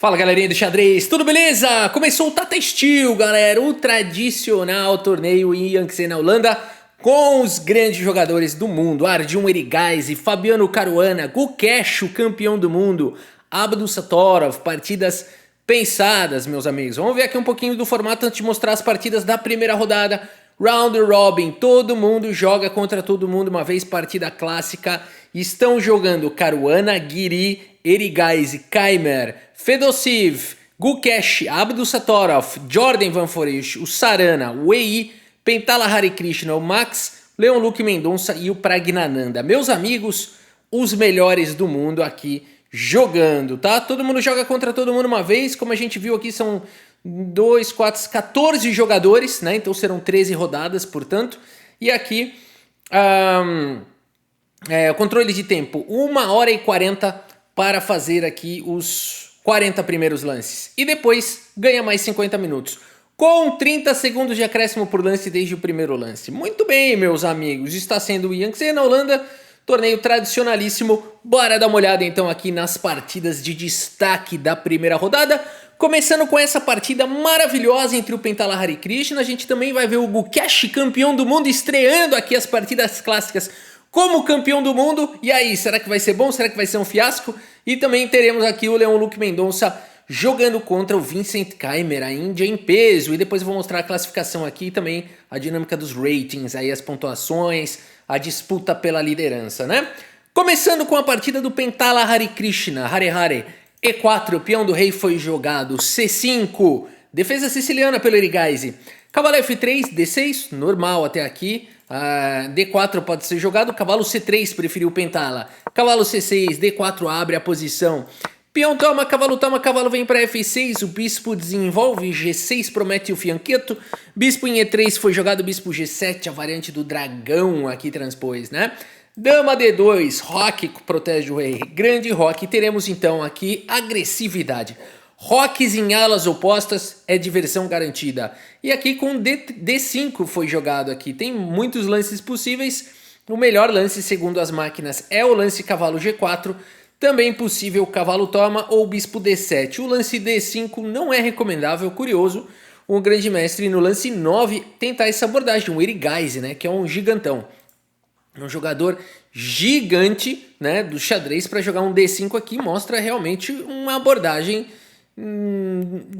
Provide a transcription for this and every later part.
Fala galerinha do xadrez, tudo beleza? Começou o Tata Steel, galera, o tradicional torneio em Yangtze na Holanda com os grandes jogadores do mundo, Arjun Erigaisi, Fabiano Caruana, Gukesh, o campeão do mundo, Abdusattorov, partidas pensadas, meus amigos. Vamos ver aqui um pouquinho do formato antes de mostrar as partidas da primeira rodada. Round Robin, todo mundo joga contra todo mundo, uma vez partida clássica. Estão jogando Caruana, Giri, Erigaisi, Kaymer, Fedosiv, Gukesh, Abdusattorov, Jordan Van Foresh, o Sarana, o Wei, Pentala Hare Krishna, o Max, Leon Luque Mendonça e o Pragnananda. Meus amigos, os melhores do mundo aqui jogando, tá? Todo mundo joga contra todo mundo uma vez, como a gente viu aqui são 2, 4, 14 jogadores, né? Então serão 13 rodadas, portanto. E aqui, o controle de tempo, 1h40 para fazer aqui os 40 primeiros lances. E depois ganha mais 50 minutos. Com 30 segundos de acréscimo por lance desde o primeiro lance. Muito bem, meus amigos. Está sendo o Yangtze na Holanda. Torneio tradicionalíssimo. Bora dar uma olhada então aqui nas partidas de destaque da primeira rodada. Começando com essa partida maravilhosa entre o Pentala Hare Krishna. A gente também vai ver o Gukesh, campeão do mundo, estreando aqui as partidas clássicas como campeão do mundo. E aí, será que vai ser bom? Será que vai ser um fiasco? E também teremos aqui o Leon Luque Mendonça jogando contra o Vincent Kaymer, a Índia em peso. E depois eu vou mostrar a classificação aqui e também a dinâmica dos ratings, aí as pontuações, a disputa pela liderança, né? Começando com a partida do Pentala Hare Krishna, Hare Hare. E4, o peão do rei foi jogado. C5, defesa siciliana pelo Erigaisi. Cavalo F3, D6, normal até aqui. D4 pode ser jogado. Cavalo C3 preferiu o Pentala. Cavalo C6, D4 abre a posição. Peão toma, cavalo vem para F6, o bispo desenvolve, G6 promete o fianqueto, bispo em E3 foi jogado, bispo G7, a variante do dragão aqui transpôs, né? Dama D2, roque protege o rei, grande roque, teremos então aqui agressividade. Roques em alas opostas é diversão garantida. E aqui com D5 foi jogado aqui, tem muitos lances possíveis, o melhor lance segundo as máquinas é o lance cavalo G4, também possível cavalo toma ou bispo D7. O lance D5 não é recomendável, curioso. O grande mestre no lance 9 tentar essa abordagem, o Erigaisi, né, que é um gigantão. Um jogador gigante, né, do xadrez para jogar um D5 aqui mostra realmente uma abordagem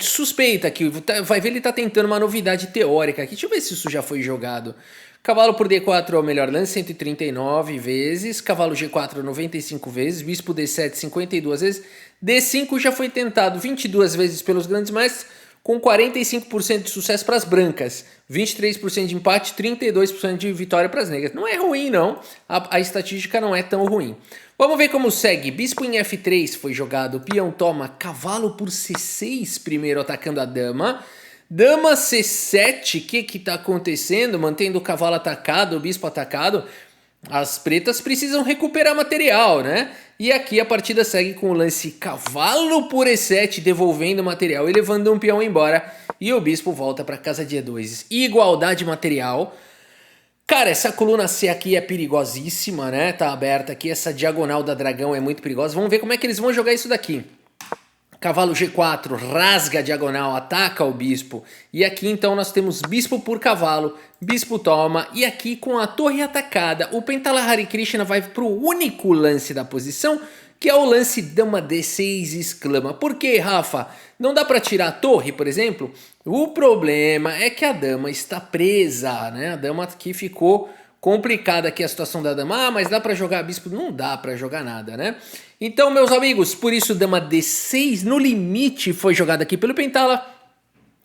suspeita aqui. Vai ver, ele tá tentando uma novidade teórica aqui. Deixa eu ver se isso já foi jogado. Cavalo por D4 é o melhor lance, 139 vezes. Cavalo G4, 95 vezes. Bispo D7, 52 vezes. D5 já foi tentado 22 vezes pelos grandes mestres, com 45% de sucesso para as brancas. 23% de empate, 32% de vitória para as negras. Não é ruim, não. A estatística não é tão ruim. Vamos ver como segue. Bispo em F3 foi jogado. Peão toma. Cavalo por C6 primeiro atacando a dama. Dama C7, o que tá acontecendo? Mantendo o cavalo atacado, o bispo atacado. As pretas precisam recuperar material, né? E aqui a partida segue com o lance cavalo por E7, devolvendo material e levando um peão embora. E o bispo volta para casa de E2. Igualdade material. Cara, essa coluna C aqui é perigosíssima, né? Tá aberta aqui, essa diagonal da dragão é muito perigosa. Vamos ver como é que eles vão jogar isso daqui. Cavalo G4, rasga a diagonal, ataca o bispo. E aqui então nós temos bispo por cavalo, bispo toma. E aqui com a torre atacada, o Pentala Hare Krishna vai para o único lance da posição, que é o lance dama D6 exclama. Por que, Rafa? Não dá para tirar a torre, por exemplo? O problema é que a dama está presa, né? A dama aqui ficou complicada aqui a situação da dama. Mas dá para jogar bispo? Não dá para jogar nada, né? Então, meus amigos, por isso dama D6 no limite foi jogada aqui pelo Pentala.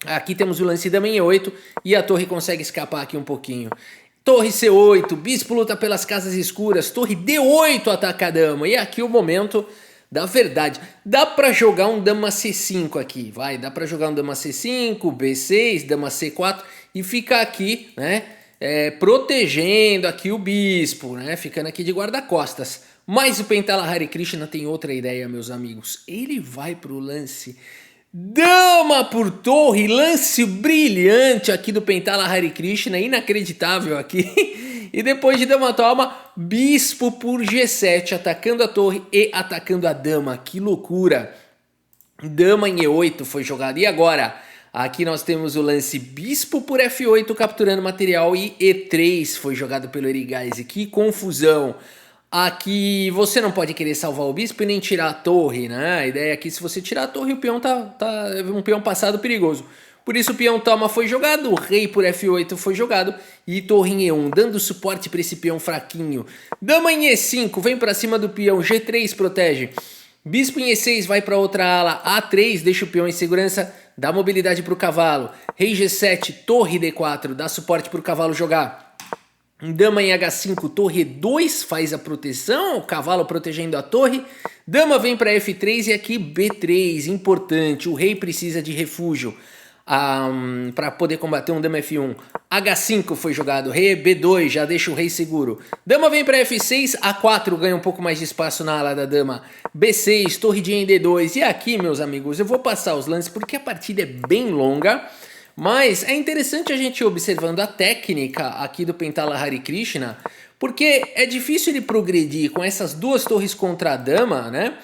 Aqui temos o lance dama em E8 e a torre consegue escapar aqui um pouquinho. Torre C8, bispo luta pelas casas escuras, torre D8 ataca a dama. E aqui o momento da verdade. Dá para jogar um dama C5 aqui, vai. Dá para jogar um dama C5, B6, dama C4 e fica aqui, né? Protegendo aqui o bispo, né? Ficando aqui de guarda-costas. Mas o Pentala Hare Krishna tem outra ideia, meus amigos. Ele vai pro lance dama por torre, lance brilhante aqui do Pentala Hare Krishna, inacreditável aqui. E depois de dama toma, bispo por G7, atacando a torre e atacando a dama. Que loucura! Dama em E8 foi jogado. E agora? Aqui nós temos o lance bispo por F8 capturando material e E3 foi jogado pelo Erigaise. Que confusão! Aqui você não pode querer salvar o bispo e nem tirar a torre, né? A ideia aqui, se você tirar a torre, o peão tá um peão passado perigoso. Por isso o peão toma foi jogado, o rei por F8 foi jogado e torre em E1, dando suporte para esse peão fraquinho. Dama em E5, vem para cima do peão, G3 protege. Bispo em E6 vai para outra ala, A3 deixa o peão em segurança, dá mobilidade para o cavalo. Rei G7, torre D4, dá suporte para o cavalo jogar. Dama em H5, torre 2 faz a proteção, o cavalo protegendo a torre. Dama vem para F3 e aqui B3, importante, o rei precisa de refúgio para poder combater um dama F1. H5 foi jogado, rei B2, já deixa o rei seguro. Dama vem para F6, A4 ganha um pouco mais de espaço na ala da dama. B6, torre de em D2. E aqui, meus amigos, eu vou passar os lances porque a partida é bem longa. Mas é interessante a gente ir observando a técnica aqui do Pentala Harikrishna, porque é difícil ele progredir com essas duas torres contra a dama, né?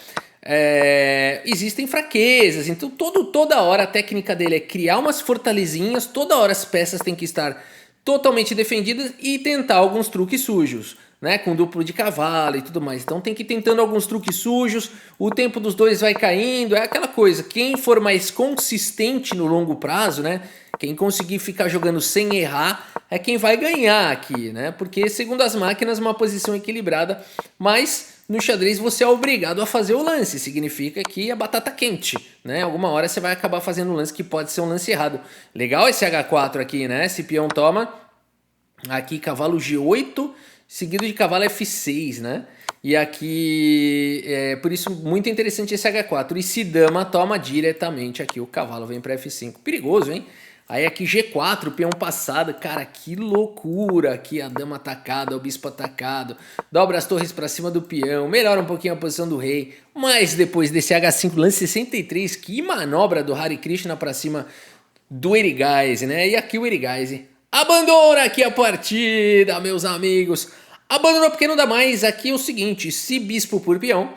Existem fraquezas, então toda hora a técnica dele é criar umas fortalezinhas, toda hora as peças têm que estar totalmente defendidas e tentar alguns truques sujos, né, com duplo de cavalo e tudo mais. Então tem que ir tentando alguns truques sujos, o tempo dos dois vai caindo, é aquela coisa, quem for mais consistente no longo prazo, né, quem conseguir ficar jogando sem errar é quem vai ganhar aqui, né, porque segundo as máquinas uma posição equilibrada, mas no xadrez você é obrigado a fazer o lance, significa que a batata quente, né? Alguma hora você vai acabar fazendo um lance que pode ser um lance errado. Legal esse H4 aqui, né? Esse peão toma, aqui cavalo G8, seguido de cavalo F6, né? E aqui, por isso muito interessante esse H4. E se dama toma diretamente aqui, o cavalo vem para F5. Perigoso, hein? Aí aqui G4, peão passado, cara, que loucura, aqui a dama atacada, o bispo atacado, dobra as torres para cima do peão, melhora um pouquinho a posição do rei, mas depois desse H5, lance 63, que manobra do Harikrishna para cima do Erigaise, né? E aqui o Erigaise abandona aqui a partida, meus amigos, abandonou porque não dá mais. Aqui é o seguinte, se bispo por peão,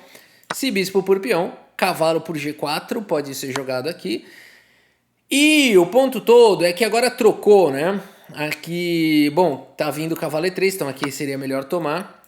cavalo por G4 pode ser jogado aqui. E o ponto todo é que agora trocou, né? Aqui, bom, tá vindo o cavalo E3, então aqui seria melhor tomar.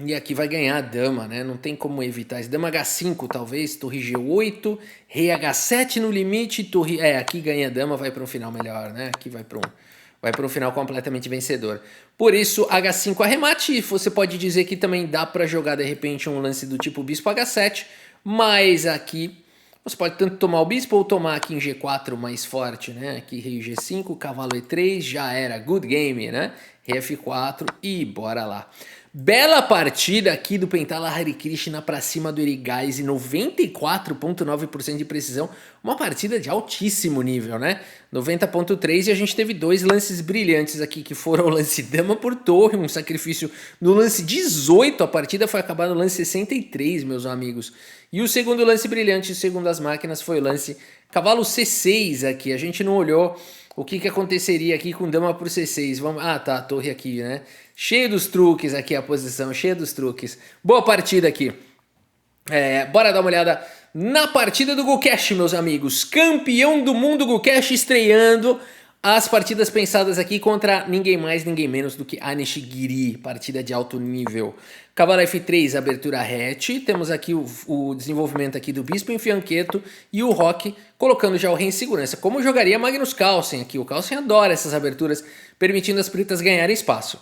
E aqui vai ganhar a dama, né? Não tem como evitar isso. Dama H5 talvez, torre G8, rei H7 no limite, torre... aqui ganha a dama, vai para um final melhor, né? Aqui vai para um final completamente vencedor. Por isso, H5 arremate, você pode dizer que também dá para jogar de repente um lance do tipo bispo H7, mas aqui... Você pode tanto tomar o bispo ou tomar aqui em G4 mais forte, né? Aqui rei G5, cavalo E3, já era, good game, né? Rei F4 e bora lá. Bela partida aqui do Pentala Harikrishna para cima do Erigaise, 94,9% de precisão. Uma partida de altíssimo nível, né? 90,3% e a gente teve dois lances brilhantes aqui, que foram o lance dama por torre, um sacrifício no lance 18, a partida foi acabar no lance 63, meus amigos. E o segundo lance brilhante, segundo as máquinas, foi o lance cavalo C6 aqui. A gente não olhou o que aconteceria aqui com dama por C6. Vamos... Ah, tá, a torre aqui, né? Cheio dos truques aqui a posição, cheia dos truques. Boa partida aqui. Bora dar uma olhada na partida do Gukesh, meus amigos. Campeão do mundo Gukesh estreando as partidas pensadas aqui contra ninguém mais, ninguém menos do que Anish Giri. Partida de alto nível. Cavalo F3, abertura hatch. Temos aqui o desenvolvimento aqui do bispo em fianqueto e o Rock colocando já o rei em segurança. Como jogaria Magnus Carlsen aqui. O Carlsen adora essas aberturas, permitindo as pretas ganharem espaço.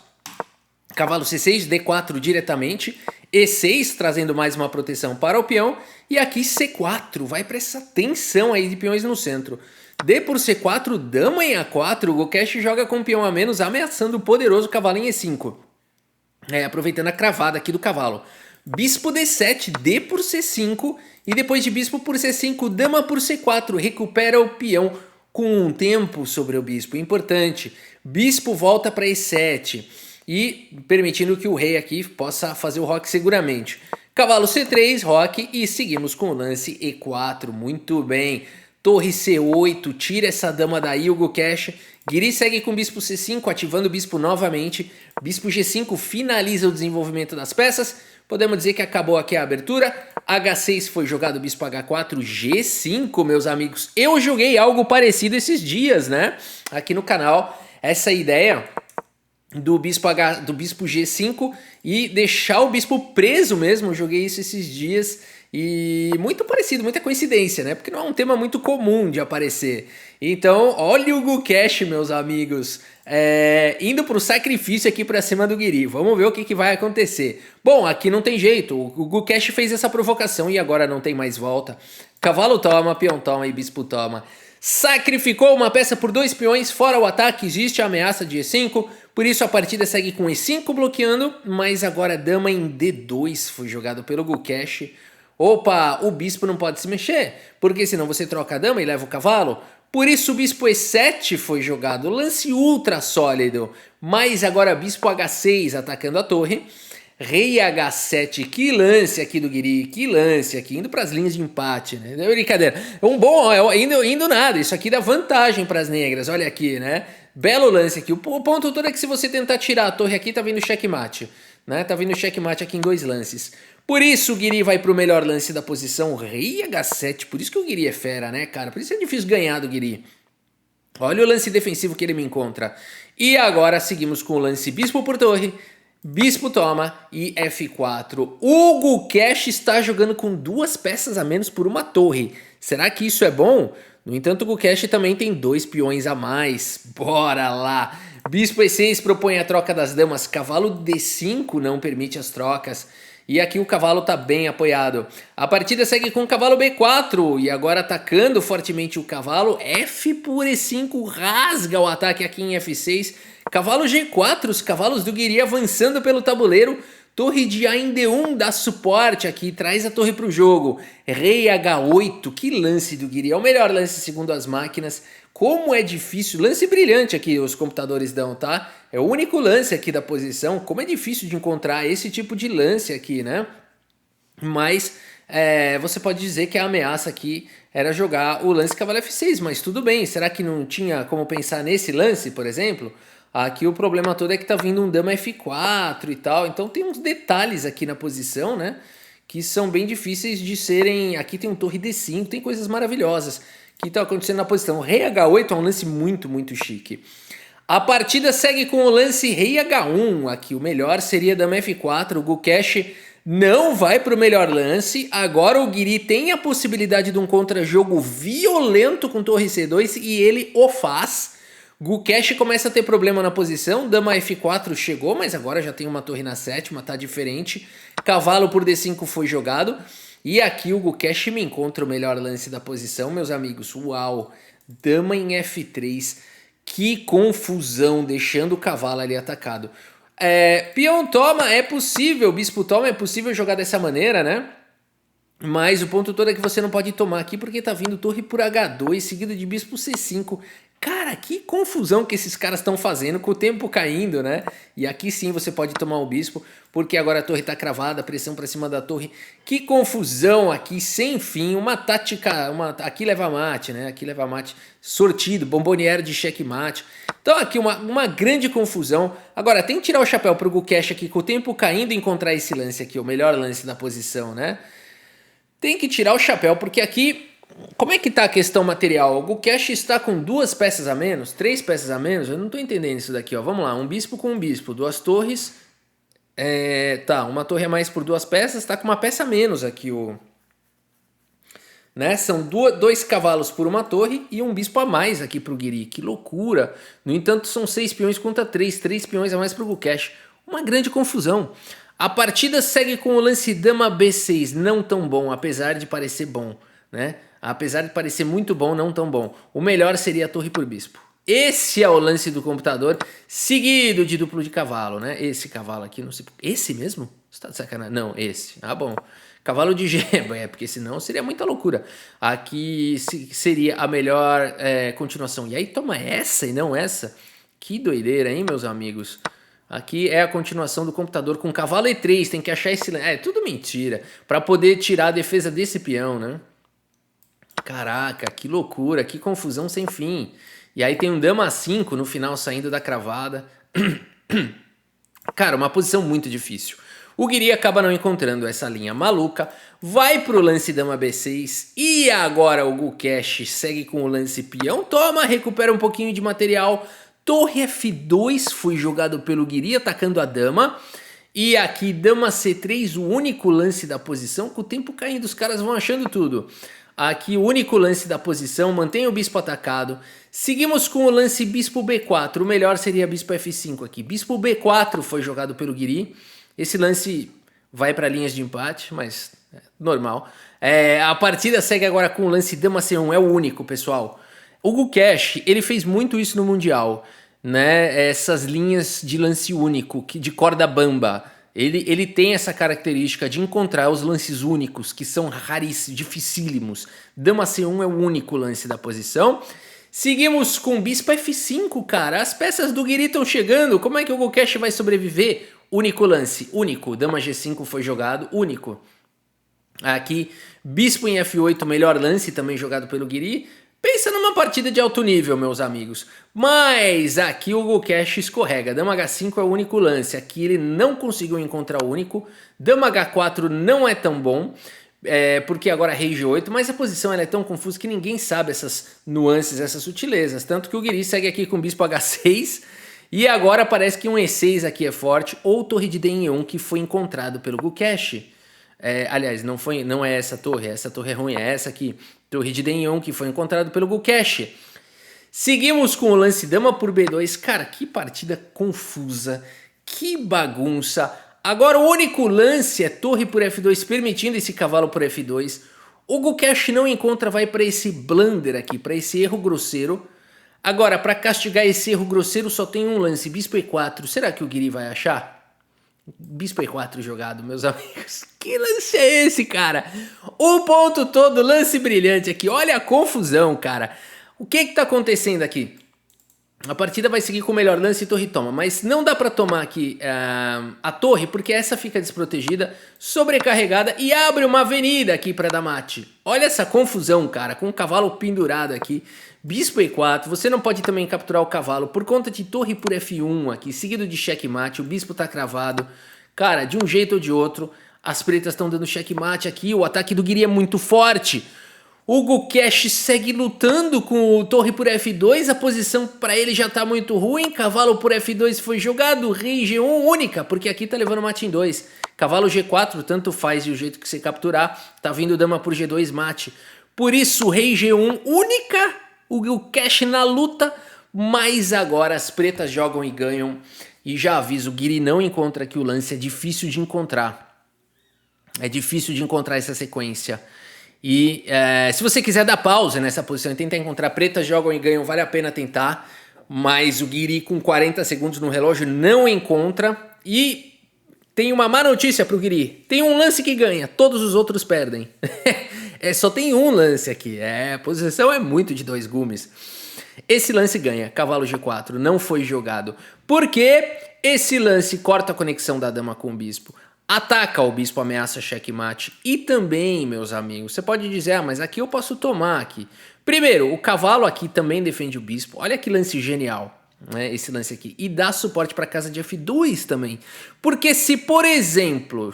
Cavalo C6, D4 diretamente, E6 trazendo mais uma proteção para o peão, e aqui C4, vai para essa tensão aí de peões no centro. D por C4, dama em A4, o Gukesh joga com um peão a menos, ameaçando o poderoso cavalo em E5. Aproveitando a cravada aqui do cavalo. Bispo D7, D por C5, e depois de bispo por C5, dama por C4, recupera o peão com um tempo sobre o bispo, importante. Bispo volta para E7. E permitindo que o rei aqui possa fazer o roque seguramente. Cavalo C3, roque e seguimos com o lance E4. Muito bem. torre C8, tira essa dama daí, o Gukesh. Guiri segue com bispo C5, ativando o bispo novamente. Bispo G5 finaliza o desenvolvimento das peças. Podemos dizer que acabou aqui a abertura. H6 foi jogado, bispo H4, G5, meus amigos. Eu joguei algo parecido esses dias, né? Aqui no canal, essa ideia do bispo G5 e deixar o bispo preso mesmo. Eu joguei isso esses dias e muito parecido, muita coincidência, né? Porque não é um tema muito comum de aparecer. Então, olha o Gukesh, meus amigos, indo pro sacrifício aqui pra cima do Guiri. Vamos ver o que vai acontecer. Bom, aqui não tem jeito. O Gukesh fez essa provocação e agora não tem mais volta. Cavalo toma, peão toma e bispo toma. Sacrificou uma peça por 2 peões, fora o ataque, existe a ameaça de E5, por isso a partida segue com E5 bloqueando, mas agora dama em D2 foi jogado pelo Gukesh. Opa, o bispo não pode se mexer, porque senão você troca a dama e leva o cavalo. Por isso o bispo E7 foi jogado, lance ultra sólido, mas agora bispo H6 atacando a torre. Rei H7, que lance aqui do Guiri, que lance aqui, indo para as linhas de empate, né? Não é brincadeira. Indo nada, isso aqui dá vantagem para as negras, olha aqui, né? Belo lance aqui. O ponto todo é que se você tentar tirar a torre aqui, tá vindo checkmate, né? Tá vindo checkmate aqui em 2 lances. Por isso o Guiri vai pro melhor lance da posição, Rei H7, por isso que o Guiri é fera, né, cara? Por isso é difícil ganhar do Guiri. Olha o lance defensivo que ele me encontra. E agora seguimos com o lance bispo por torre, bispo toma e F4. O Gukesh está jogando com 2 peças a menos por uma torre. Será que isso é bom? No entanto, o Gukesh também tem 2 peões a mais. Bora lá! Bispo E6 propõe a troca das damas. Cavalo D5 não permite as trocas. E aqui o cavalo está bem apoiado. A partida segue com o cavalo B4. E agora atacando fortemente o cavalo. F por E5 rasga o ataque aqui em F6. Cavalo G4, os cavalos do Guiri avançando pelo tabuleiro. Torre de A em D1 dá suporte aqui, traz a torre para o jogo. Rei H8, que lance do Guiri, é o melhor lance segundo as máquinas. Como é difícil, lance brilhante aqui os computadores dão, tá? É o único lance aqui da posição, como é difícil de encontrar esse tipo de lance aqui, né? Mas você pode dizer que a ameaça aqui era jogar o lance cavalo F6, mas tudo bem, será que não tinha como pensar nesse lance, por exemplo? Aqui o problema todo é que tá vindo um dama F4 e tal, então tem uns detalhes aqui na posição, né, que são bem difíceis de serem. Aqui tem um torre D5, tem coisas maravilhosas que estão acontecendo na posição. Rei H8 é um lance muito, muito chique. A partida segue com o lance Rei H1, aqui o melhor seria dama F4, o Gukesh não vai para o melhor lance, agora o Guiri tem a possibilidade de um contra-jogo violento com torre C2 e ele o faz. Gukesh começa a ter problema na posição, dama F4 chegou, mas agora já tem uma torre na 7ª, tá diferente. Cavalo por D5 foi jogado. E aqui o Gukesh me encontra o melhor lance da posição, meus amigos. Uau! Dama em F3. Que confusão, deixando o cavalo ali atacado. Peão toma, é possível, bispo toma, é possível jogar dessa maneira, né? Mas o ponto todo é que você não pode tomar aqui porque tá vindo torre por H2, seguido de bispo C5. Cara, que confusão que esses caras estão fazendo com o tempo caindo, né? E aqui sim você pode tomar o bispo, porque agora a torre tá cravada, pressão pra cima da torre. Que confusão aqui, sem fim, uma tática, aqui leva mate, né? Aqui leva mate sortido, bomboniere de checkmate. Então aqui uma grande confusão. Agora, tem que tirar o chapéu pro Gukesh aqui, com o tempo caindo, e encontrar esse lance aqui, o melhor lance da posição, né? Tem que tirar o chapéu, porque aqui, como é que tá a questão material? O Gukesh está com 2 peças a menos, 3 peças a menos, eu não tô entendendo isso daqui, ó. Vamos lá, um bispo com um bispo, 2 torres, tá, uma torre a mais por 2 peças, tá com uma peça a menos aqui, né? São 2 cavalos por uma torre e um bispo a mais aqui pro Guiri, que loucura. No entanto, são 6 peões contra 3 peões a mais pro Gukesh, uma grande confusão. A partida segue com o lance dama B6, não tão bom, apesar de parecer bom, né? Apesar de parecer muito bom, não tão bom. O melhor seria a torre por bispo. Esse é o lance do computador, seguido de duplo de cavalo, né? Esse cavalo aqui, não sei... Esse mesmo? Você tá de sacanagem? Não, esse. Ah, bom. Cavalo de gema, porque senão seria muita loucura. Aqui seria a melhor continuação. E aí toma essa e não essa? Que doideira, hein, meus amigos? Aqui é a continuação do computador com cavalo E3, tem que achar esse... tudo mentira, para poder tirar a defesa desse peão, né? Caraca, que loucura, que confusão sem fim. E aí tem um dama 5 no final saindo da cravada. Cara, uma posição muito difícil. O Guiri acaba não encontrando essa linha maluca, vai pro lance dama B6 e agora o Gukesh segue com o lance peão, toma, recupera um pouquinho de material. Torre F2 foi jogado pelo Guiri atacando a dama. E aqui dama C3, o único lance da posição, com o tempo caindo os caras vão achando tudo. Aqui o único lance da posição, mantém o bispo atacado. Seguimos com o lance bispo B4, o melhor seria bispo F5 aqui. Bispo B4 foi jogado pelo Guiri. Esse lance vai para linhas de empate, mas é normal. A partida segue agora com o lance dama C1, é o único, pessoal. O Gukesh, ele fez muito isso no Mundial, né? Essas linhas de lance único, de corda bamba. Ele tem essa característica de encontrar os lances únicos, que são raríssimos, dificílimos. Dama C1 é o único lance da posição. Seguimos com bispo F5, cara. As peças do Guiri estão chegando. Como é que o Gukesh vai sobreviver? Único lance, único. Dama G5 foi jogado, único. Aqui, bispo em F8, melhor lance, também jogado pelo Guiri. Pensa numa partida de alto nível, meus amigos. Mas aqui o Gukesh escorrega. Dama H5 é o único lance. Aqui ele não conseguiu encontrar o único. Dama H4 não é tão bom. Porque agora rei G8. Mas a posição ela é tão confusa que ninguém sabe essas nuances, essas sutilezas. Tanto que o Guiri segue aqui com bispo H6. E agora parece que um E6 aqui é forte. Ou torre de D em E1 que foi encontrado pelo Gukesh. Aliás, não é essa torre é ruim, é essa aqui. Torre de D1 que foi encontrado pelo Gukesh. Seguimos com o lance dama por B2. Cara, que partida confusa. Que bagunça. Agora o único lance é torre por F2, permitindo esse cavalo por F2. O Gukesh não encontra, vai para esse blunder aqui, para esse erro grosseiro. Agora, para castigar esse erro grosseiro, só tem um lance, bispo E4. Será que o Guiri vai achar? Bispo E4 jogado, meus amigos. Que lance é esse, cara? O ponto todo, lance brilhante aqui. Olha a confusão, cara. O que tá acontecendo aqui? A partida vai seguir com o melhor lance e torre toma. Mas não dá pra tomar aqui a torre, porque essa fica desprotegida, sobrecarregada e abre uma avenida aqui pra dar mate. Olha essa confusão, cara, com o cavalo pendurado aqui. Bispo E4, você não pode também capturar o cavalo por conta de torre por F1 aqui, seguido de checkmate, o bispo tá cravado. Cara, de um jeito ou de outro, as pretas estão dando checkmate aqui, o ataque do Guiri é muito forte. O Gukesh segue lutando com o torre por F2, a posição para ele já tá muito ruim, cavalo por F2 foi jogado, rei G1 única, porque aqui tá levando mate em 2. Cavalo G4, tanto faz e o jeito que você capturar, tá vindo dama por G2 mate. Por isso, rei G1 única. O Gukesh na luta, mas agora as pretas jogam e ganham. E já aviso, o Guiri não encontra aqui o lance, é difícil de encontrar. É difícil de encontrar essa sequência. E se você quiser dar pausa nessa posição e tentar encontrar pretas jogam e ganham, vale a pena tentar. Mas o Guiri com 40 segundos no relógio não encontra. E tem uma má notícia pro Guiri. Tem um lance que ganha, todos os outros perdem. Só tem um lance aqui. A posição é muito de dois gumes. Esse lance ganha. Cavalo G4 não foi jogado. Porque esse lance corta a conexão da dama com o bispo. Ataca o bispo, ameaça checkmate. E também, meus amigos, você pode dizer, mas aqui eu posso tomar aqui. Primeiro, o cavalo aqui também defende o bispo. Olha que lance genial, né, esse lance aqui. E dá suporte para casa de F2 também. Porque se, por exemplo,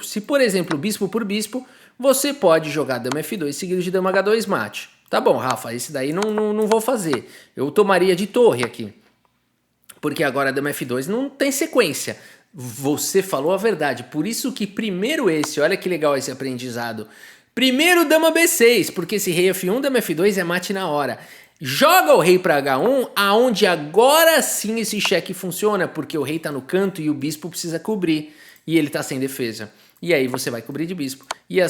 bispo por bispo, você pode jogar dama F2 seguido de dama H2 mate. Tá bom, Rafa, esse daí não vou fazer. Eu tomaria de torre aqui. Porque agora dama F2 não tem sequência. Você falou a verdade. Por isso que primeiro olha que legal esse aprendizado. Primeiro dama B6, porque esse rei F1, dama F2 é mate na hora. Joga o rei para H1, aonde agora sim esse cheque funciona, porque o rei tá no canto e o bispo precisa cobrir. E ele tá sem defesa. E aí você vai cobrir de bispo. E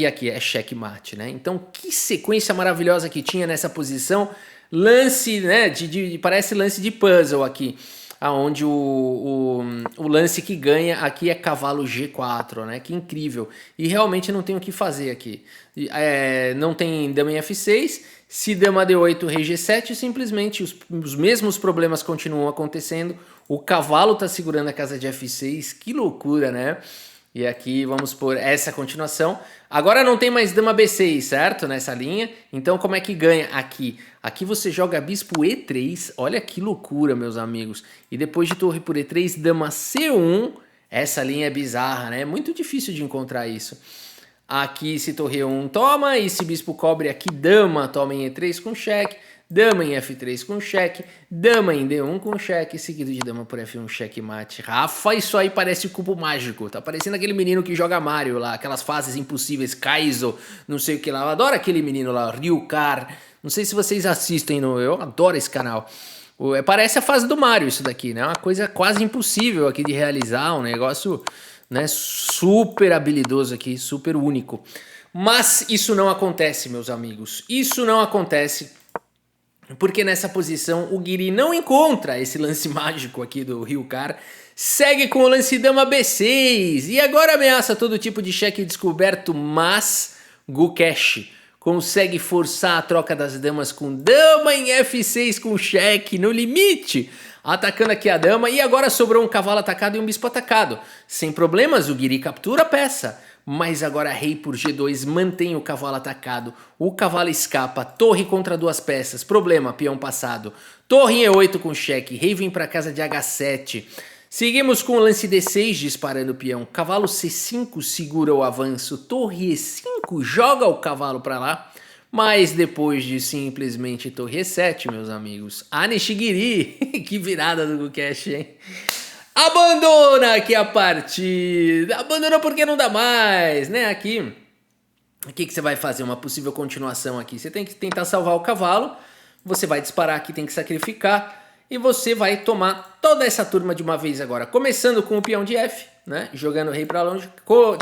aqui é checkmate, né? Então, que sequência maravilhosa que tinha nessa posição. Lance, né? Parece lance de puzzle aqui. Onde o lance que ganha aqui é cavalo G4, né? Que incrível. E realmente não tem o que fazer aqui. Não tem dama em F6. Se dama D8, rei G7, simplesmente os mesmos problemas continuam acontecendo. O cavalo tá segurando a casa de F6. Que loucura, né? E aqui vamos por essa continuação. Agora não tem mais dama B6, certo? Nessa linha. Então como é que ganha aqui? Aqui você joga bispo E3. Olha que loucura, meus amigos. E depois de torre por E3, dama C1. Essa linha é bizarra, né? É muito difícil de encontrar isso. Aqui se torre 1 toma, e se bispo cobre aqui, dama toma em E3 com cheque, dama em F3 com cheque, dama em D1 com cheque, seguido de dama por F1 cheque mate. Rafa, isso aí parece cubo mágico, tá parecendo aquele menino que joga Mario lá, aquelas fases impossíveis, Kaizo, não sei o que lá, eu adoro aquele menino lá, Ryukar, não sei se vocês assistem, eu adoro esse canal. Parece a fase do Mario isso daqui, né? Uma coisa quase impossível aqui de realizar, um negócio, né, super habilidoso aqui, super único. Mas isso não acontece, meus amigos. Isso não acontece porque nessa posição o Guiri não encontra esse lance mágico aqui do Ryukar. Segue com o lance dama B6 e agora ameaça todo tipo de cheque descoberto, mas Gukesh consegue forçar a troca das damas com dama em F6 com cheque no limite, atacando aqui a dama, e agora sobrou um cavalo atacado e um bispo atacado. Sem problemas, o Guiri captura a peça, mas agora rei por G2 mantém o cavalo atacado, o cavalo escapa, torre contra duas peças, problema, peão passado, torre em E8 com cheque, rei vem para casa de H7. Seguimos com o lance D6 disparando o peão, cavalo C5 segura o avanço, torre E5 joga o cavalo para lá, mas depois de simplesmente torre E7, meus amigos, Nishigiri, que virada do Gukesh, hein? Abandona aqui a partida, abandona porque não dá mais, né? Aqui, o que você vai fazer? Uma possível continuação aqui, você tem que tentar salvar o cavalo, você vai disparar aqui, tem que sacrificar, e você vai tomar toda essa turma de uma vez agora. Começando com o peão de F, né? Jogando o rei para longe,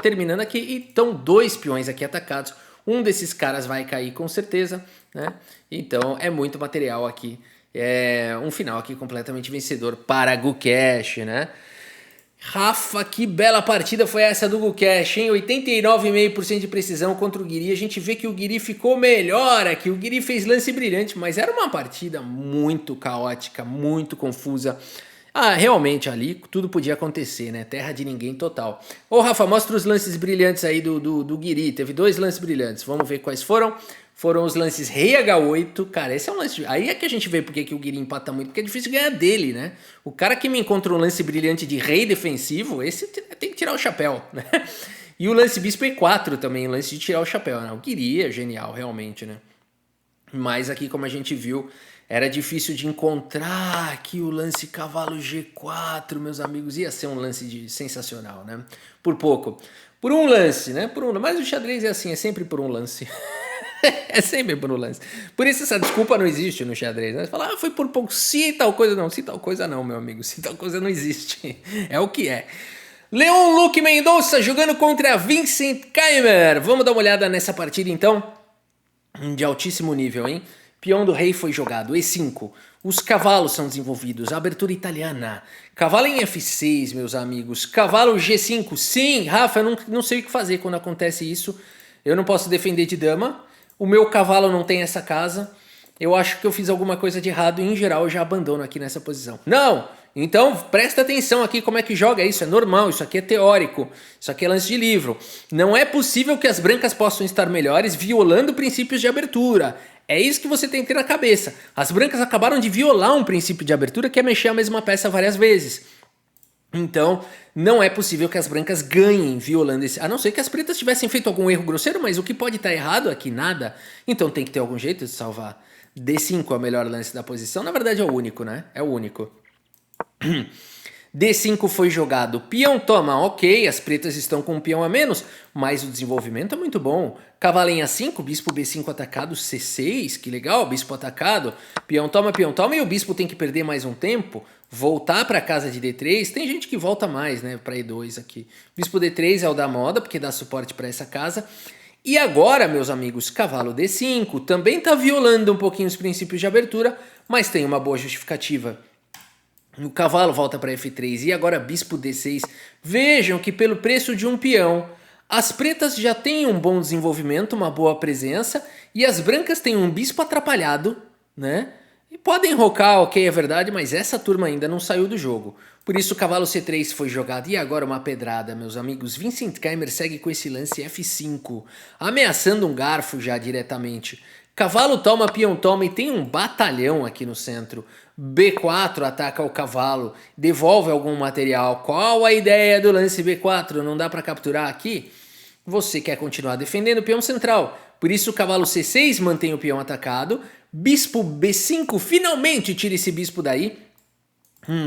terminando aqui. E estão dois peões aqui atacados. Um desses caras vai cair com certeza, né? Então é muito material aqui. É um final aqui completamente vencedor para Gukesh, né? Rafa, que bela partida foi essa do Gukesh, hein? 89,5% de precisão contra o Guiri. A gente vê que o Guiri ficou melhor aqui. O Guiri fez lance brilhante, mas era uma partida muito caótica, muito confusa. Realmente ali tudo podia acontecer, né? Terra de ninguém total. Ô, Rafa, mostra os lances brilhantes aí do Guiri. Teve dois lances brilhantes. Vamos ver quais foram. Foram os lances rei H8, cara, esse é um lance... Aí é que a gente vê porque que o Guiri empata muito, porque é difícil ganhar dele, né? O cara que me encontra um lance brilhante de rei defensivo, esse tem que tirar o chapéu, né? E o lance bispo E4 também, o lance de tirar o chapéu, né? O Guiri é genial, realmente, né? Mas aqui, como a gente viu, era difícil de encontrar aqui o lance cavalo G4, meus amigos. Ia ser um lance sensacional, né? Por pouco. Por um lance, né? Mas o xadrez é assim, é sempre por um lance. É sempre por um lance. Por isso essa desculpa não existe no xadrez, né? Você fala, foi por pouco, se tal coisa não. Se tal coisa não, meu amigo. Se tal coisa não existe. É o que é. Leon Luque Mendonça jogando contra Vincent Keimer. Vamos dar uma olhada nessa partida, então. De altíssimo nível, hein? Peão do rei foi jogado, E5. Os cavalos são desenvolvidos, abertura italiana. Cavalo em F6, meus amigos. Cavalo G5. Sim, Rafa, eu não sei o que fazer quando acontece isso. Eu não posso defender de dama. O meu cavalo não tem essa casa. Eu acho que eu fiz alguma coisa de errado e, em geral, eu já abandono aqui nessa posição. Não! Então, presta atenção aqui como é que joga isso. É normal, isso aqui é teórico. Isso aqui é lance de livro. Não é possível que as brancas possam estar melhores violando princípios de abertura. É isso que você tem que ter na cabeça. As brancas acabaram de violar um princípio de abertura que é mexer a mesma peça várias vezes. Então, não é possível que as brancas ganhem violando esse... A não ser que as pretas tivessem feito algum erro grosseiro, mas o que pode estar errado aqui, nada. Então tem que ter algum jeito de salvar. D5 é o melhor lance da posição. Na verdade é o único, né? É o único. D5 foi jogado. Peão toma, ok. As pretas estão com um peão a menos, mas o desenvolvimento é muito bom. Cavalo em A5, bispo B5 atacado, C6. Que legal, bispo atacado. Peão toma, e o bispo tem que perder mais um tempo. Voltar para casa de D3, tem gente que volta mais, né, para E2 aqui. Bispo D3 é o da moda, porque dá suporte para essa casa. E agora, meus amigos, cavalo D5 também está violando um pouquinho os princípios de abertura, mas tem uma boa justificativa. O cavalo volta para F3 e agora bispo D6. Vejam que pelo preço de um peão, as pretas já têm um bom desenvolvimento, uma boa presença, e as brancas têm um bispo atrapalhado, né? Podem rocar, ok, é verdade, mas essa turma ainda não saiu do jogo. Por isso o cavalo C3 foi jogado. E agora uma pedrada, meus amigos. Vincent Keimer segue com esse lance F5, ameaçando um garfo já diretamente. Cavalo toma, peão toma e tem um batalhão aqui no centro. B4 ataca o cavalo, devolve algum material. Qual a ideia do lance B4? Não dá para capturar aqui? Você quer continuar defendendo o peão central. Por isso o cavalo C6 mantém o peão atacado. Bispo B5, finalmente tira esse bispo daí.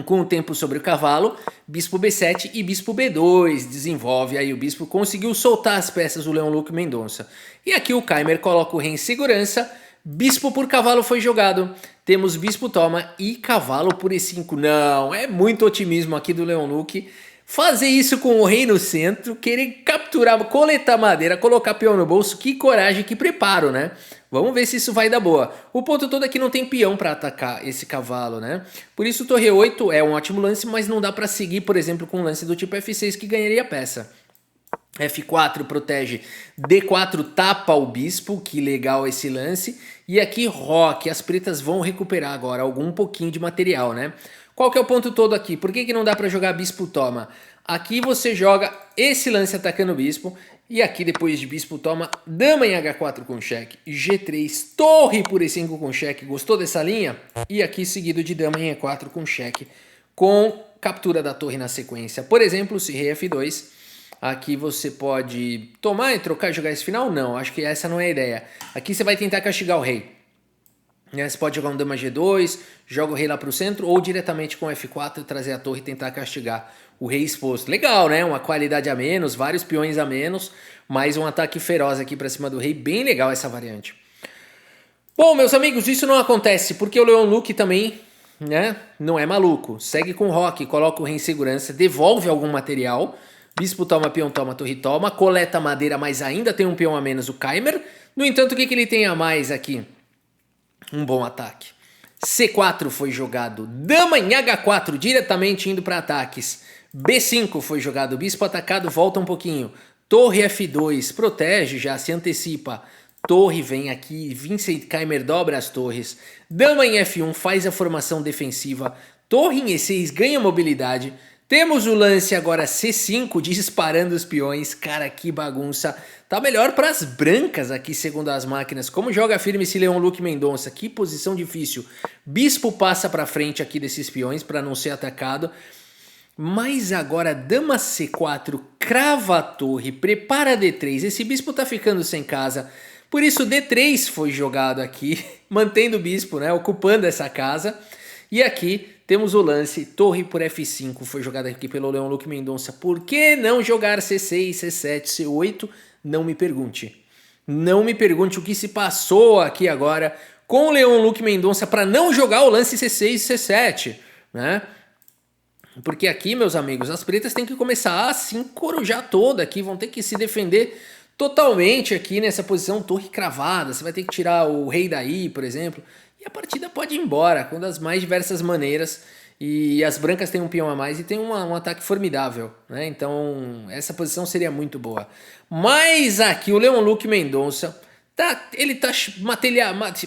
Com o tempo sobre o cavalo, bispo B7 e bispo B2, desenvolve aí o bispo, conseguiu soltar as peças do Leão Luque Mendonça. E aqui o Keimer coloca o rei em segurança, bispo por cavalo foi jogado, temos bispo toma e cavalo por E5. Não, é muito otimismo aqui do Leão Luque, fazer isso com o rei no centro, querer capturar, coletar madeira, colocar peão no bolso, que coragem, que preparo, né? Vamos ver se isso vai dar boa. O ponto todo é que não tem peão para atacar esse cavalo, né? Por isso o torre 8 é um ótimo lance, mas não dá para seguir, por exemplo, com um lance do tipo F6 que ganharia a peça. F4 protege, D4 tapa o bispo, que legal esse lance. E aqui roque, as pretas vão recuperar agora algum pouquinho de material, né? Qual que é o ponto todo aqui? Por que não dá para jogar bispo toma? Aqui você joga esse lance atacando o bispo. E aqui depois de bispo toma, dama em H4 com cheque, G3, torre por E5 com cheque. Gostou dessa linha? E aqui seguido de dama em E4 com cheque, com captura da torre na sequência. Por exemplo, se rei F2, aqui você pode tomar e trocar e jogar esse final? Não, acho que essa não é a ideia. Aqui você vai tentar castigar o rei. Você pode jogar um dama G2, joga o rei lá para o centro, ou diretamente com F4 trazer a torre e tentar castigar o rei exposto. Legal, né? Uma qualidade a menos, vários peões a menos, mais um ataque feroz aqui para cima do rei. Bem legal essa variante. Bom, meus amigos, isso não acontece porque o Leão Luque também, né, não é maluco. Segue com o roque, coloca o rei em segurança, devolve algum material. Bispo toma, peão toma, torre toma, coleta madeira, mas ainda tem um peão a menos o Keimer. No entanto, o que ele tem a mais aqui? Um bom ataque. C4 foi jogado, dama em H4, diretamente indo para ataques. B5 foi jogado, bispo atacado, volta um pouquinho. Torre F2, protege, já se antecipa. Torre vem aqui, Vincent Keimer dobra as torres. Dama em F1 faz a formação defensiva. Torre em E6 ganha mobilidade. Temos o lance agora C5, disparando os peões. Cara, que bagunça. Tá melhor para as brancas aqui, segundo as máquinas. Como joga firme esse Leão Luque Mendonça. Que posição difícil. Bispo passa para frente aqui desses peões para não ser atacado. Mas agora dama C4, crava a torre, prepara D3. Esse bispo tá ficando sem casa. Por isso D3 foi jogado aqui, mantendo o bispo, né, ocupando essa casa. E aqui temos o lance, torre por F5, foi jogado aqui pelo Leão Luque Mendonça. Por que não jogar C6, C7, C8? Não me pergunte. Não me pergunte o que se passou aqui agora com o Leão Luque Mendonça para não jogar o lance C6 e C7, né? Porque aqui, meus amigos, as pretas têm que começar a se encorujar toda aqui, vão ter que se defender totalmente aqui nessa posição torre cravada. Você vai ter que tirar o rei daí, por exemplo. E a partida pode ir embora, com das mais diversas maneiras. E as brancas têm um peão a mais e tem um ataque formidável, né? Então essa posição seria muito boa. Mas aqui o Leão Luque Mendonça, ele tá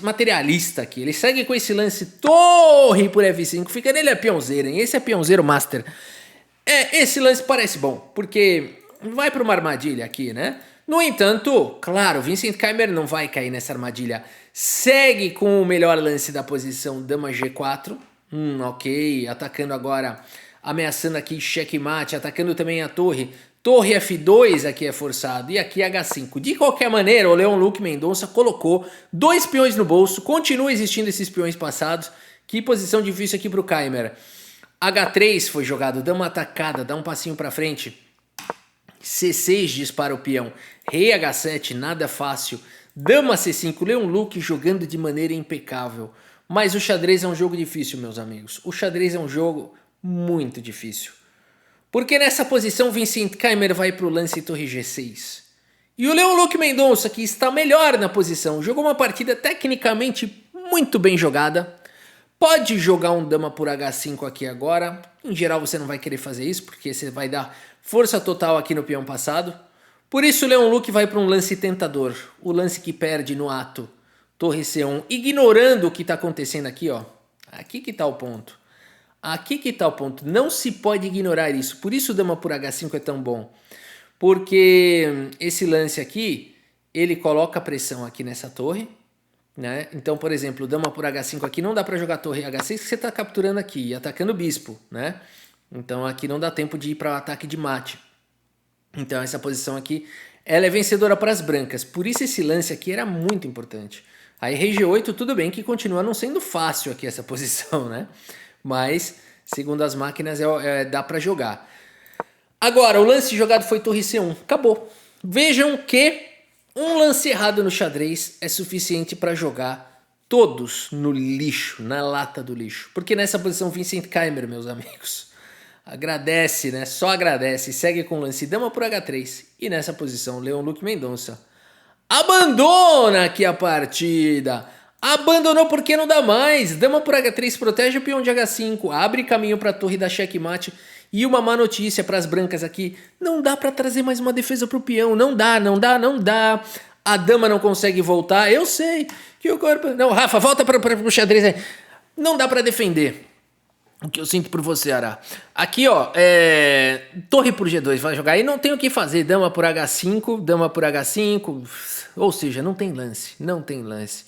materialista aqui. Ele segue com esse lance torre por F5. Fica nele é peãozeiro, hein? Esse é peãozeiro master. Esse lance parece bom, porque vai para uma armadilha aqui, né? No entanto, claro, Vincent Keimer não vai cair nessa armadilha. Segue com o melhor lance da posição, dama G4. Ok, atacando agora, ameaçando aqui checkmate, atacando também a torre. Torre F2 aqui é forçado e aqui H5. De qualquer maneira, o Leão Luque Mendonça colocou 2 peões no bolso. Continua existindo esses peões passados. Que posição difícil aqui para o Keimer. H3 foi jogado, dama atacada, dá um passinho para frente. C6 dispara o peão. Rei H7, nada fácil. Dama C5, Leão Luque jogando de maneira impecável. Mas o xadrez é um jogo difícil, meus amigos. O xadrez é um jogo muito difícil. Porque nessa posição Vincent Keimer vai para o lance torre G6. E o Leão Luque Mendonça, que está melhor na posição, jogou uma partida tecnicamente muito bem jogada. Pode jogar um dama por H5 aqui agora. Em geral você não vai querer fazer isso, porque você vai dar força total aqui no peão passado. Por isso o Leão Luque vai para um lance tentador. O lance que perde no ato. torre C1, ignorando o que está acontecendo aqui, ó. Aqui que tá o ponto. Aqui que tá o ponto. Não se pode ignorar isso. Por isso o dama por H5 é tão bom. Porque esse lance aqui, ele coloca pressão aqui nessa torre, né? Então, por exemplo, dama por H5 aqui não dá para jogar torre H6 que você tá capturando aqui e atacando o bispo, né? Então aqui não dá tempo de ir para o ataque de mate. Então essa posição aqui, ela é vencedora para as brancas. Por isso esse lance aqui era muito importante. Aí rei G8, tudo bem que continua não sendo fácil aqui essa posição, né? Mas, segundo as máquinas, dá para jogar. Agora, o lance jogado foi torre C1. Acabou. Vejam que um lance errado no xadrez é suficiente para jogar todos no lixo, na lata do lixo. Porque nessa posição, Vincent Keimer, meus amigos, agradece, né? Só agradece. Segue com o lance dama por H3. E nessa posição, Leon-Luc Mendonça abandona aqui a partida. Abandonou porque não dá mais. Dama por H3 protege o peão de H5. Abre caminho para a torre da checkmate. E uma má notícia para as brancas aqui. Não dá para trazer mais uma defesa para o peão. Não dá, não dá, não dá. A dama não consegue voltar. Eu sei que o corpo... Não, Rafa, volta para o xadrez aí. Não dá para defender. O que eu sinto por você, Ará. Aqui, ó, torre por G2 vai jogar. E não tem o que fazer. Dama por H5, dama por H5. Ou seja, não tem lance. Não tem lance.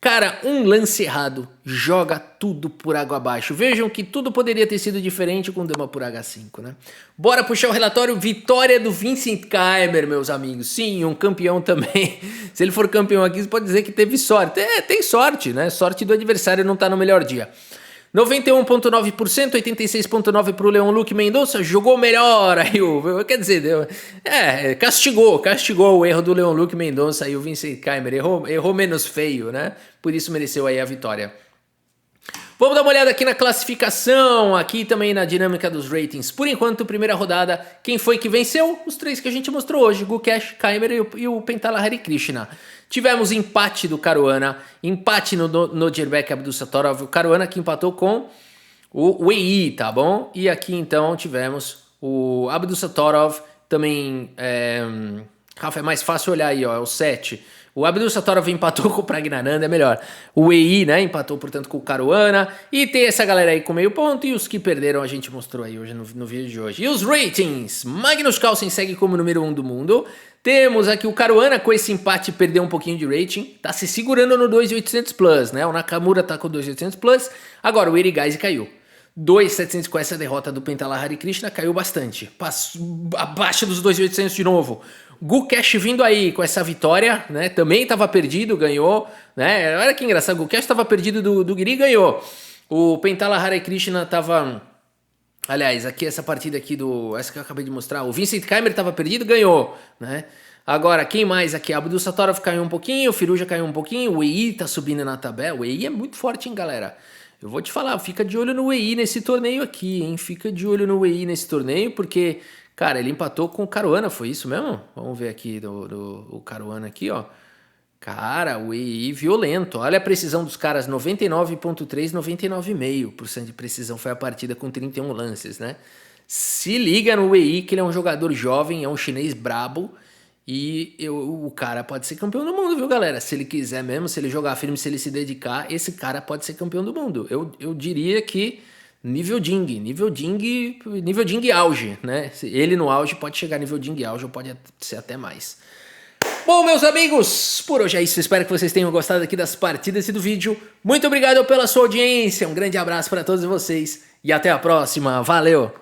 Cara, um lance errado joga tudo por água abaixo. Vejam que tudo poderia ter sido diferente com dama por H5, né? Bora puxar o relatório. Vitória do Vincent Keimer, meus amigos. Sim, um campeão também. Se ele for campeão aqui, você pode dizer que teve sorte. Tem sorte, né? Sorte do adversário não tá no melhor dia. 91,9%, 86,9% para o Leon-Luc Mendonça, jogou melhor aí, quer dizer, castigou o erro do Leon-Luc Mendonça e o Vincent Keimer, errou menos feio, né? Por isso mereceu aí a vitória. Vamos dar uma olhada aqui na classificação, aqui também na dinâmica dos ratings. Por enquanto, primeira rodada, quem foi que venceu? Os três que a gente mostrou hoje, Gukesh, Keimer e o Pentala Harikrishna. Tivemos empate do Caruana, empate no Nodirbek Abdusattorov, o Caruana que empatou com o Wei, tá bom? E aqui então tivemos o Abdusattorov, também, Rafa, é mais fácil olhar aí, ó, é o 7. O Abdusattorov empatou com o Praggnanandhaa, é melhor. O Wei, né, empatou, portanto, com o Caruana. E tem essa galera aí com meio ponto. E os que perderam a gente mostrou aí hoje no vídeo de hoje. E os ratings. Magnus Carlsen segue como número 1 do mundo. Temos aqui o Caruana com esse empate perdeu um pouquinho de rating. Tá se segurando no 2.800 plus, né? O Nakamura tá com 2.800 plus. Agora o Erigaisi caiu. 2.700 com essa derrota do Pentala Harikrishna caiu bastante. Passou abaixo dos 2.800 de novo. Gukesh vindo aí com essa vitória, né? Também estava perdido, ganhou, né? Olha que engraçado, Gukesh estava perdido do Guiri, ganhou. O Pentala Harikrishna estava... Aliás, aqui essa partida aqui essa que eu acabei de mostrar, o Vincent Keimer estava perdido, ganhou, né? Agora, quem mais aqui? Abdusattorov caiu um pouquinho, o Firouzja caiu um pouquinho, o Wei tá subindo na tabela. O Wei é muito forte, hein, galera? Eu vou te falar, fica de olho no Wei nesse torneio aqui, hein? Fica de olho no Wei nesse torneio, porque, cara, ele empatou com o Caruana, foi isso mesmo? Vamos ver aqui o Caruana aqui, ó. Cara, o Wei violento. Olha a precisão dos caras, 99,3, 99,5% de precisão. Foi a partida com 31 lances, né? Se liga no Wei, que ele é um jogador jovem, é um chinês brabo. E o cara pode ser campeão do mundo, viu, galera? Se ele quiser mesmo, se ele jogar firme, se ele se dedicar, esse cara pode ser campeão do mundo. Eu diria que nível Ding auge, né? Ele no auge pode chegar nível Ding auge ou pode ser até mais. Bom, meus amigos, por hoje é isso. Espero que vocês tenham gostado aqui das partidas e do vídeo. Muito obrigado pela sua audiência. Um grande abraço para todos vocês e até a próxima. Valeu!